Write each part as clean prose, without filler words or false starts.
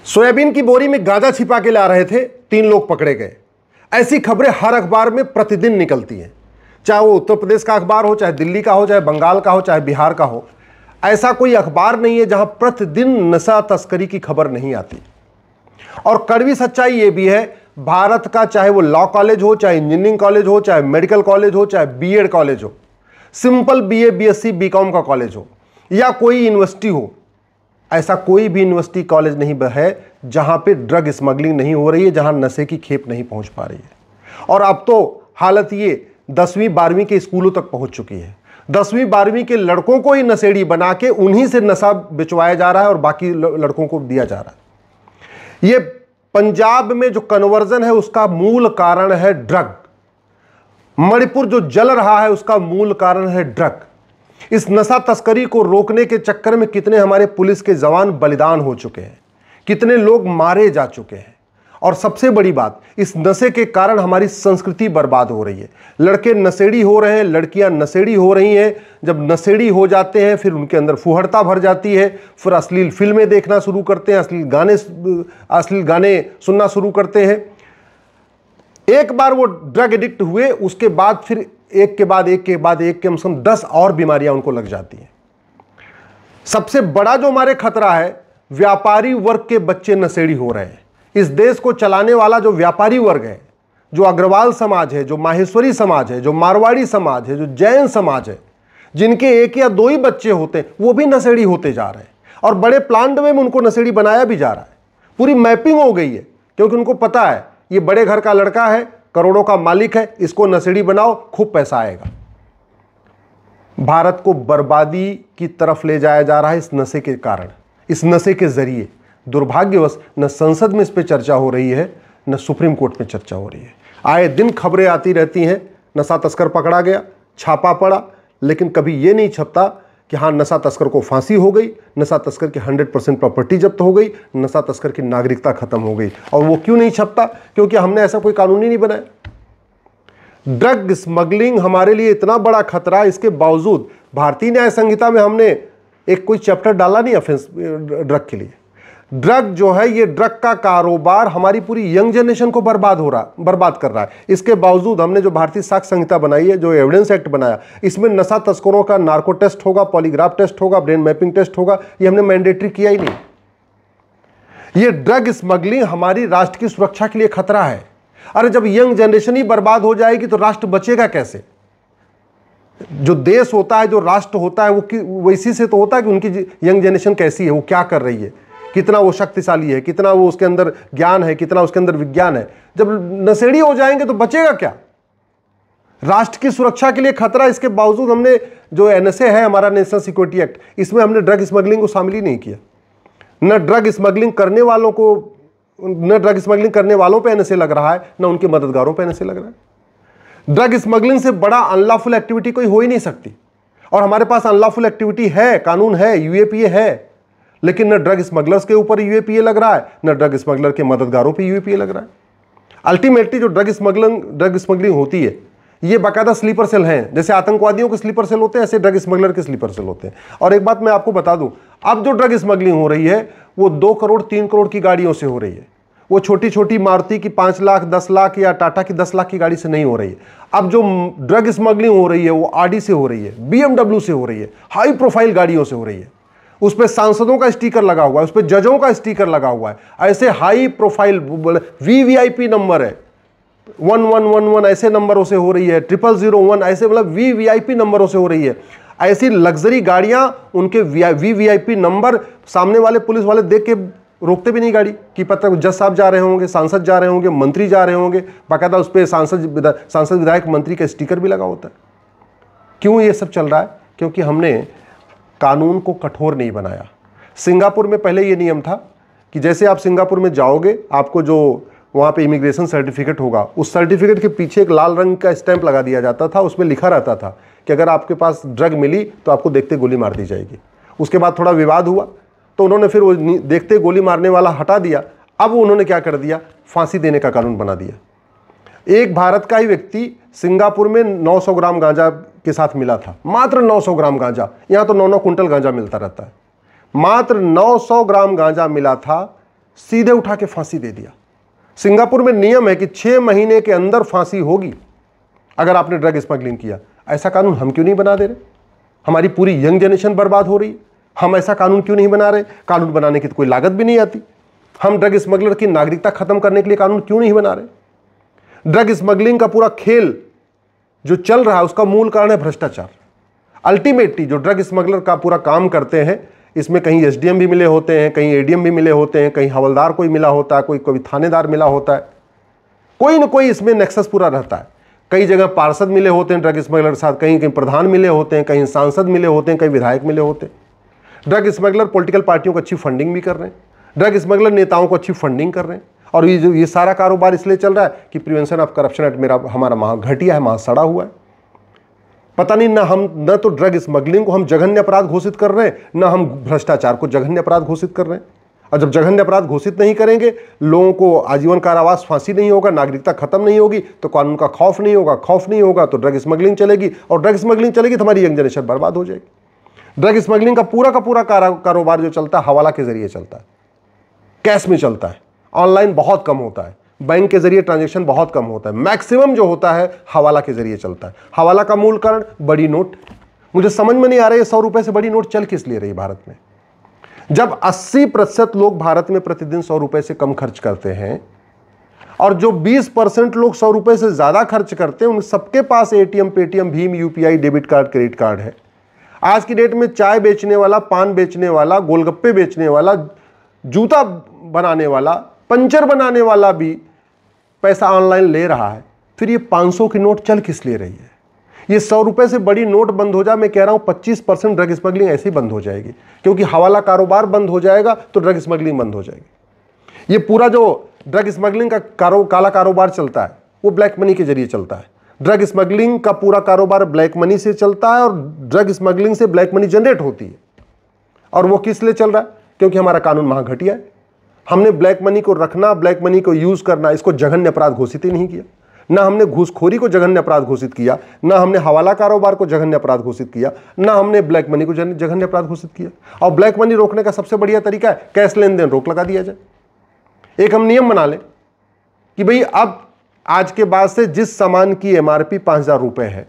Soybean की बोरी में गांजा छिपा के ला रहे थे, 3 लोग पकड़े गए। ऐसी खबरें हर अखबार में प्रतिदिन निकलती हैं, चाहे वो उत्तर प्रदेश का अखबार हो, चाहे दिल्ली का हो, चाहे बंगाल का हो, चाहे बिहार का हो। ऐसा कोई अखबार नहीं है जहां प्रतिदिन नशा तस्करी की खबर नहीं आती। और कड़वी सच्चाई ये भी है, भारत का चाहे वो लॉ कॉलेज हो, चाहे इंजीनियरिंग कॉलेज हो, चाहे मेडिकल कॉलेज हो, चाहे बीएड कॉलेज हो, सिंपल बीए, बीएससी, बीकॉम का कॉलेज हो, या कोई यूनिवर्सिटी हो, ऐसा कोई भी यूनिवर्सिटी कॉलेज नहीं है जहां पे ड्रग स्मगलिंग नहीं हो रही है, जहां नशे की खेप नहीं पहुंच पा रही है। और अब तो हालत ये 10वीं 12वीं के स्कूलों तक पहुंच चुकी है। 10वीं 12वीं के लड़कों को ही नशेड़ी बना के उन्हीं से नशा बिचवाया जा रहा है और बाकी लड़कों को दिया जा रहा है। ये पंजाब में जो कन्वर्जन है उसका मूल कारण है ड्रग। मणिपुर जो जल रहा है उसका मूल कारण है ड्रग। इस नशा तस्करी को रोकने के चक्कर में कितने हमारे पुलिस के जवान बलिदान हो चुके हैं, कितने लोग मारे जा चुके हैं। और सबसे बड़ी बात, इस नशे के कारण हमारी संस्कृति बर्बाद हो रही है। लड़के नशेड़ी हो रहे हैं, लड़कियां नशेड़ी हो रही हैं। जब नशेड़ी हो जाते हैं फिर उनके अंदर फुहड़ता भर जाती है, फिर अश्लील फिल्में देखना शुरू करते हैं, अश्लील गाने सुनना शुरू करते हैं। एक बार वो ड्रग एडिक्ट हुए, उसके बाद फिर एक के बाद एक के बाद एक, कम से कम 10 और बीमारियां उनको लग जाती हैं। सबसे बड़ा जो हमारे खतरा है, व्यापारी वर्ग के बच्चे नशेड़ी हो रहे हैं। इस देश को चलाने वाला जो व्यापारी वर्ग है, जो अग्रवाल समाज है, जो माहेश्वरी समाज है, जो मारवाड़ी समाज है, जो जैन समाज है, जिनके 1 या 2 ही बच्चे होते हैं, वो भी नशेड़ी होते जा रहे हैं। और बड़े प्लांट में उनको नशेड़ी बनाया भी जा रहा है। पूरी मैपिंग हो गई है, क्योंकि उनको पता है ये बड़े घर का लड़का है, करोड़ों का मालिक है, इसको नशेड़ी बनाओ, खूब पैसा आएगा। भारत को बर्बादी की तरफ ले जाया जा रहा है इस नशे के कारण, इस नशे के जरिए। दुर्भाग्यवश न संसद में इस पर चर्चा हो रही है, न सुप्रीम कोर्ट में चर्चा हो रही है। आए दिन खबरें आती रहती हैं, नशा तस्कर पकड़ा गया, छापा पड़ा, लेकिन कभी ये नहीं छपता कि हाँ नशा तस्कर को फांसी हो गई, नशा तस्कर की 100% प्रॉपर्टी जब्त हो गई, नशा तस्कर की नागरिकता खत्म हो गई। और वो क्यों नहीं छपता? क्योंकि हमने ऐसा कोई कानून ही नहीं बनाया। ड्रग स्मगलिंग हमारे लिए इतना बड़ा खतरा, इसके बावजूद भारतीय न्याय संहिता में हमने एक कोई चैप्टर डाला नहीं ऑफेंस ड्रग के लिए। ड्रग जो है, ये ड्रग का कारोबार हमारी पूरी यंग जनरेशन को बर्बाद कर रहा है। इसके बावजूद हमने जो भारतीय साक्ष्य संहिता बनाई है, जो एविडेंस एक्ट बनाया, इसमें नशा तस्करों का नार्को टेस्ट होगा, पॉलीग्राफ टेस्ट होगा, ब्रेन मैपिंग टेस्ट होगा, ये हमने मैंडेटरी किया ही नहीं। ये ड्रग स्मगलिंग हमारी राष्ट्र की सुरक्षा के लिए खतरा है। अरे जब यंग जनरेशन ही बर्बाद हो जाएगी तो राष्ट्र बचेगा कैसे? जो देश होता है, जो राष्ट्र होता है, वो इसी से तो होता है कि उनकी यंग जनरेशन कैसी है, वो क्या कर रही है, कितना वो शक्तिशाली है, कितना वो उसके अंदर ज्ञान है, कितना उसके अंदर विज्ञान है। जब नशेड़ी हो जाएंगे तो बचेगा क्या? राष्ट्र की सुरक्षा के लिए खतरा। इसके बावजूद हमने जो एनएसए है, हमारा नेशनल सिक्योरिटी एक्ट, इसमें हमने ड्रग स्मगलिंग को शामिल ही नहीं किया। न ड्रग स्मगलिंग करने वालों पे एनएसए लग रहा है, न उनके मददगारों पे एनएसए लग रहा है। ड्रग स्मगलिंग से बड़ा अनलॉफुल एक्टिविटी कोई हो ही नहीं सकती। और हमारे पास अनलॉफुल एक्टिविटी है, कानून है, यूएपीए है, लेकिन न ड्रग स्मगलर्स के ऊपर यूएपीए लग रहा है, न ड्रग स्मगलर के मददगारों पे यूएपीए लग रहा है। अल्टीमेटली जो ड्रग स्मगलिंग होती है, ये बाकायदा स्लीपर सेल हैं। जैसे आतंकवादियों के स्लीपर सेल होते हैं, ऐसे ड्रग स्मगलर के स्लीपर सेल होते हैं। और एक बात मैं आपको बता दूं, अब जो ड्रग स्मगलिंग हो रही है वो 2 करोड़ 3 करोड़ की गाड़ियों से हो रही है। वो छोटी छोटी मारुति की 5 लाख 10 लाख या टाटा की 10 लाख की गाड़ी से नहीं हो रही है। अब जो ड्रग स्मगलिंग हो रही है वो आरडी से हो रही है, बीएमडब्ल्यू से हो रही है, हाई प्रोफाइल गाड़ियों से हो रही है। उस पर सांसदों का स्टिकर लगा हुआ है, उस पर जजों का स्टिकर लगा हुआ है। ऐसे हाई प्रोफाइल वीवीआईपी नंबर है, 1111 ऐसे नंबरों से हो रही है, 0001 ऐसे, मतलब वीवीआईपी नंबरों से हो रही है। ऐसी लग्जरी गाड़ियां, उनके वीवीआईपी नंबर, सामने वाले पुलिस वाले देख के रोकते भी नहीं गाड़ी कि पता जज साहब जा रहे होंगे, सांसद जा रहे होंगे, मंत्री जा रहे होंगे। बाकायदा उस पर सांसद विधायक मंत्री का स्टिकर भी लगा होता है। क्यों ये सब चल रहा है? क्योंकि हमने कानून को कठोर नहीं बनाया। सिंगापुर में पहले ये नियम था कि जैसे आप सिंगापुर में जाओगे, आपको जो वहाँ पे इमिग्रेशन सर्टिफिकेट होगा, उस सर्टिफिकेट के पीछे एक लाल रंग का स्टैंप लगा दिया जाता था। उसमें लिखा रहता था कि अगर आपके पास ड्रग मिली तो आपको देखते गोली मार दी जाएगी। उसके बाद थोड़ा विवाद हुआ तो उन्होंने फिर वो देखते गोली मारने वाला हटा दिया। अब उन्होंने क्या कर दिया, फांसी देने का कानून बना दिया। एक भारत का ही व्यक्ति सिंगापुर में 900 ग्राम गांजा के साथ मिला था, मात्र 900 ग्राम गांजा। यहाँ तो 9-9 कुंटल गांजा मिलता रहता है। मात्र 900 ग्राम गांजा मिला था, सीधे उठा के फांसी दे दिया। सिंगापुर में नियम है कि 6 महीने के अंदर फांसी होगी अगर आपने ड्रग स्मगलिंग किया। ऐसा कानून हम क्यों नहीं बना दे रहे? हमारी पूरी यंग जनरेशन बर्बाद हो रही है, हम ऐसा कानून क्यों नहीं बना रहे? कानून बनाने की तो कोई लागत भी नहीं आती। हम ड्रग स्मगलर की नागरिकता खत्म करने के लिए कानून क्यों नहीं बना रहे? ड्रग स्मगलिंग का पूरा खेल जो चल रहा है उसका मूल कारण है भ्रष्टाचार। अल्टीमेटली जो ड्रग स्मगलर का पूरा काम करते हैं, इसमें कहीं एसडीएम भी मिले होते हैं, कहीं एडीएम भी मिले होते हैं, कहीं हवलदार कोई मिला होता है, कोई थानेदार मिला होता है, कोई ना कोई इसमें नेक्सस पूरा रहता है। कई जगह पार्षद मिले होते हैं ड्रग स्मगलर के साथ, कहीं कहीं प्रधान मिले होते हैं, कहीं सांसद मिले होते हैं, कहीं विधायक मिले होते हैं। ड्रग स्मगलर पॉलिटिकल पार्टियों को अच्छी फंडिंग भी कर रहे हैं, ड्रग स्मगलर नेताओं को अच्छी फंडिंग कर रहे हैं। और ये सारा कारोबार इसलिए चल रहा है कि प्रिवेंशन ऑफ करप्शन एक्ट हमारा महा घटिया है, महा सड़ा हुआ है। पता नहीं न तो ड्रग स्मगलिंग को हम जघन्य अपराध घोषित कर रहे हैं, न हम भ्रष्टाचार को जघन्य अपराध घोषित कर रहे हैं। और जब जघन्य अपराध घोषित नहीं करेंगे, लोगों को आजीवन कारावास, फांसी नहीं होगा, नागरिकता खत्म नहीं होगी, तो कानून का खौफ नहीं होगा, खौफ नहीं होगा तो ड्रग स्मगलिंग चलेगी, और ड्रग स्मगलिंग चलेगी तो हमारी यंग जनरेशन बर्बाद हो जाएगी। ड्रग स्मगलिंग का पूरा कारोबार जो चलता है हवाला के जरिए चलता है, कैश में चलता है, ऑनलाइन बहुत कम होता है, बैंक के जरिए ट्रांजैक्शन बहुत कम होता है, मैक्सिमम जो होता है हवाला के जरिए चलता है। हवाला का मूल कारण बड़ी नोट। मुझे समझ में नहीं आ रहा है 100 रुपए से बड़ी नोट चल किस लिए रही भारत में, जब 80% लोग भारत में प्रतिदिन 100 रुपए से कम खर्च करते हैं, और जो 20% लोग 100 रुपए से ज्यादा खर्च करते हैं उन सबके पास एटीएम, पेटीएम, भीम, UPI, debit card, credit card है। आज की डेट में चाय बेचने वाला, पान बेचने वाला, गोलगप्पे बेचने वाला, जूता बनाने वाला, पंचर बनाने वाला भी पैसा ऑनलाइन ले रहा है। फिर ये 500 की नोट चल किस लिए रही है? ये 100 रुपए से बड़ी नोट बंद हो जाए, मैं कह रहा हूं 25% ड्रग स्मगलिंग ऐसे ही बंद हो जाएगी, क्योंकि हवाला कारोबार बंद हो जाएगा तो ड्रग स्मगलिंग बंद हो जाएगी। ये पूरा जो ड्रग स्मगलिंग का काला कारोबार चलता है वो ब्लैक मनी के जरिए चलता है। ड्रग स्मगलिंग का पूरा कारोबार ब्लैक मनी से चलता है, और ड्रग स्मगलिंग से ब्लैक मनी जनरेट होती है। और वो किस लिए चल रहा है? क्योंकि हमारा कानून महा घटिया है। हमने ब्लैक मनी को रखना, ब्लैक मनी को यूज करना, इसको जघन्य अपराध घोषित ही नहीं किया। ना हमने घूसखोरी को जघन्य अपराध घोषित किया, ना हमने हवाला कारोबार को जघन्य अपराध घोषित किया, ना हमने ब्लैक मनी को जघन्य अपराध घोषित किया। और ब्लैक मनी रोकने का सबसे बढ़िया तरीका है कैश लेन देन रोक लगा दिया जाए। एक हम नियम बना लें कि भाई अब आज के बाद से जिस सामान की एमआरपी 5000 रुपए है,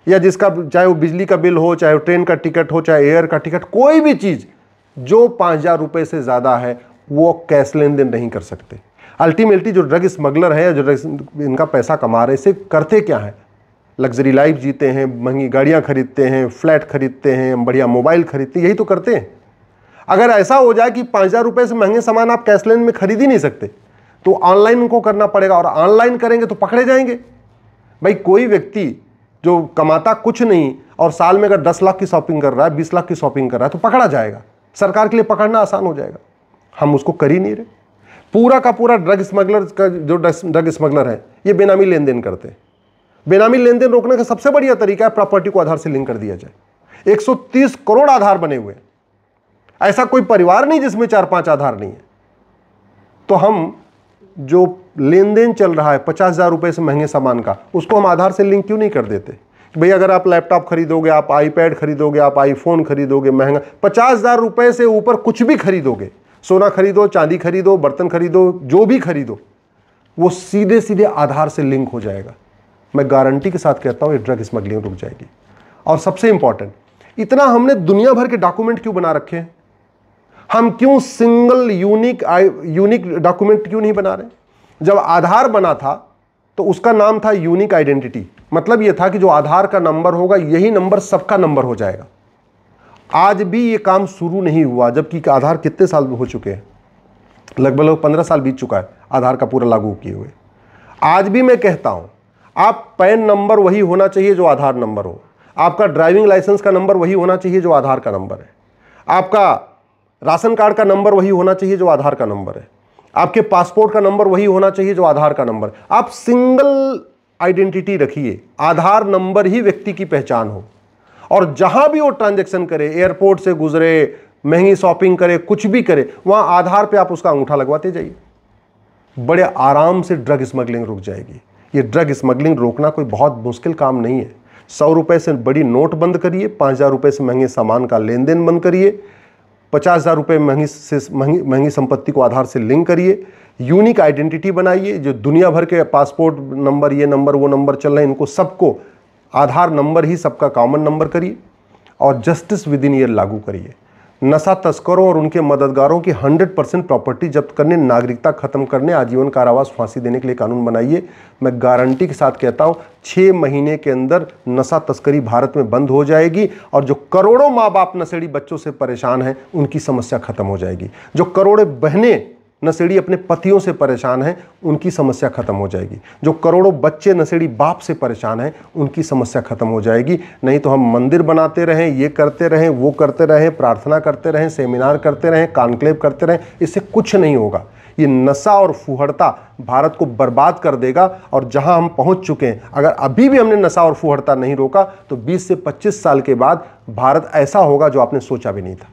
या जिसका चाहे वो बिजली का बिल हो, चाहे वो ट्रेन का टिकट हो, चाहे एयर का टिकट, कोई भी चीज जो 5000 रुपए से ज्यादा है वो कैश लेन देन नहीं कर सकते। अल्टीमेटली जो ड्रग स्मगलर है, जो इनका पैसा कमा रहे, इसे करते क्या है? लग्जरी लाइफ जीते हैं, महंगी गाड़ियां खरीदते हैं, फ्लैट खरीदते हैं, बढ़िया मोबाइल खरीदते हैं, यही तो करते हैं। अगर ऐसा हो जाए कि 5000 रुपए से महंगे सामान आप कैश लेन में खरीद ही नहीं सकते, तो ऑनलाइन उनको करना पड़ेगा, और ऑनलाइन करेंगे तो पकड़े जाएंगे। भाई कोई व्यक्ति जो कमाता कुछ नहीं और साल में अगर 10 लाख की शॉपिंग कर रहा है, 20 लाख की शॉपिंग कर रहा है, तो पकड़ा जाएगा। सरकार के लिए पकड़ना आसान हो जाएगा। हम उसको कर ही नहीं रहे। पूरा का पूरा ड्रग स्मगलर का जो ड्रग स्मगलर है ये बेनामी लेन देन करते हैं। बेनामी लेन देन रोकने का सबसे बढ़िया तरीका है प्रॉपर्टी को आधार से लिंक कर दिया जाए। 130 करोड़ आधार बने हुए हैं, ऐसा कोई परिवार नहीं जिसमें 4-5 आधार नहीं है। तो हम जो लेन देन चल रहा है 50,000 रुपए से महंगे सामान का, उसको हम आधार से लिंक क्यों नहीं कर देते? भाई अगर आप लैपटॉप खरीदोगे, आप आईपैड खरीदोगे, आप आईफोन खरीदोगे, महंगा 50,000 रुपए से ऊपर कुछ भी खरीदोगे, सोना खरीदो, चांदी खरीदो, बर्तन खरीदो, जो भी खरीदो, वो सीधे सीधे आधार से लिंक हो जाएगा। मैं गारंटी के साथ कहता हूं ये ड्रग स्मगलिंग रुक जाएगी। और सबसे इंपॉर्टेंट, इतना हमने दुनिया भर के डॉक्यूमेंट क्यों बना रखे हैं? हम क्यों सिंगल यूनिक डॉक्यूमेंट क्यों नहीं बना रहे? जब आधार बना था तो उसका नाम था यूनिक आइडेंटिटी। मतलब यह था कि जो आधार का नंबर होगा यही नंबर सबका नंबर हो जाएगा। आज भी ये काम शुरू नहीं हुआ, जबकि आधार कितने साल हो चुके हैं? लगभग 15 साल बीत चुका है आधार का पूरा लागू किए हुए। आज भी मैं कहता हूं, आप पैन नंबर वही होना चाहिए जो आधार नंबर हो, आपका ड्राइविंग लाइसेंस का नंबर वही होना चाहिए जो आधार का नंबर है, आपका राशन कार्ड का नंबर वही होना चाहिए जो आधार का नंबर है, आपके पासपोर्ट का नंबर वही होना चाहिए जो आधार का नंबर। आप सिंगल आइडेंटिटी रखिए, आधार नंबर ही व्यक्ति की पहचान हो। और जहां भी वो ट्रांजैक्शन करे, एयरपोर्ट से गुजरे, महंगी शॉपिंग करे, कुछ भी करे, वहां आधार पे आप उसका अंगूठा लगवाते जाइए। बड़े आराम से ड्रग स्मगलिंग रुक जाएगी। ये ड्रग स्मगलिंग रोकना कोई बहुत मुश्किल काम नहीं है। 100 रुपए से बड़ी नोट बंद करिए, 5000 रुपए से महंगे सामान का लेन देन बंद करिए, 50,000 रुपये महंगी संपत्ति को आधार से लिंक करिए, यूनिक आइडेंटिटी बनाइए। जो दुनिया भर के पासपोर्ट नंबर, ये नंबर, वो नंबर चल रहे हैं, इनको सबको आधार नंबर ही सबका कॉमन नंबर करिए और जस्टिस विद इन ईयर लागू करिए। नशा तस्करों और उनके मददगारों की 100% प्रॉपर्टी जब्त करने, नागरिकता खत्म करने, आजीवन कारावास, फांसी देने के लिए कानून बनाइए। मैं गारंटी के साथ कहता हूं 6 महीने के अंदर नशा तस्करी भारत में बंद हो जाएगी और जो करोड़ों माँ बाप नशेड़ी बच्चों से परेशान हैं उनकी समस्या खत्म हो जाएगी। जो करोड़ों बहनें नशेड़ी अपने पतियों से परेशान हैं उनकी समस्या खत्म हो जाएगी। जो करोड़ों बच्चे नशेड़ी बाप से परेशान हैं उनकी समस्या खत्म हो जाएगी। नहीं तो हम मंदिर बनाते रहें, ये करते रहें, वो करते रहें, प्रार्थना करते रहें, सेमिनार करते रहें, कॉन्क्लेव करते रहें, इससे कुछ नहीं होगा। ये नशा और फुहड़ता भारत को बर्बाद कर देगा। और जहां हम पहुंच चुके हैं, अगर अभी भी हमने नशा और फुहड़ता नहीं रोका तो 20 से 25 साल के बाद भारत ऐसा होगा जो आपने सोचा भी नहीं था।